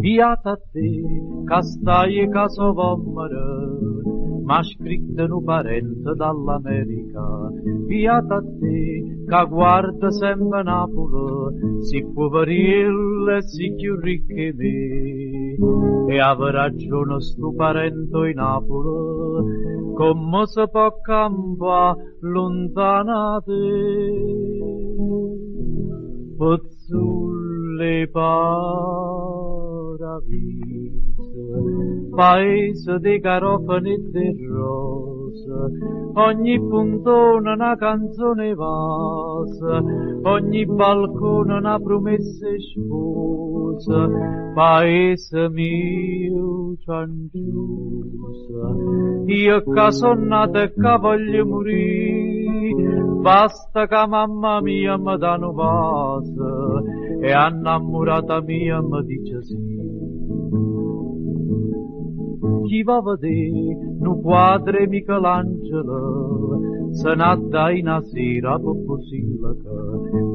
Iată te, ca stai ca s-o vomără, m'ha scritto un parente dall'America. Iată te, ca guarda sempre Napoli, si poverille, si più ricche me. E ave ragione stu parente in Napoli, come si può campare lontana te. Pozzulle paese di garofani e di rose, ogni puntone una canzone vasa, ogni balcone una promessa sposa, paese mio cianciusa, io che sono nata e che voglio morire, basta che mamma mia mi dà un vaso e innamorata mia mi dice sì. Chi va a vedere un quadro di Michelangelo se n'ha dai una sera per Basilica,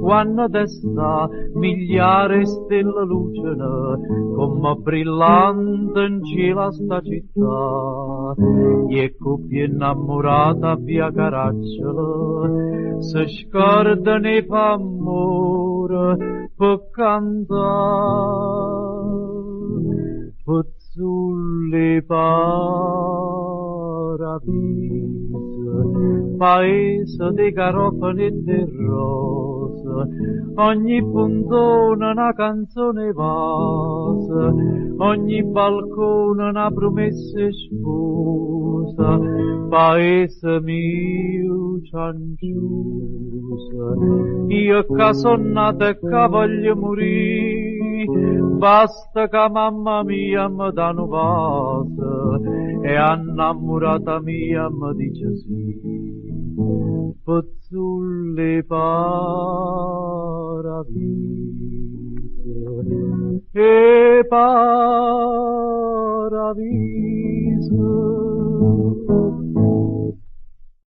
quando desta migliaia stelle lucciano come brillante in cielo sta città, e coppie innamorata via Caracciolo se scordano e fa amore per cantare. Sulle paradise, paese di garofani e di rose, ogni puntone una canzone vasa, ogni balcone una promessa sposa, paese mio cianciusa, io che sono nata e che voglio morire, basta che mamma mia mi dà un vaso e innamorata mia mi dice sì. Pozzulle paradise e paradise.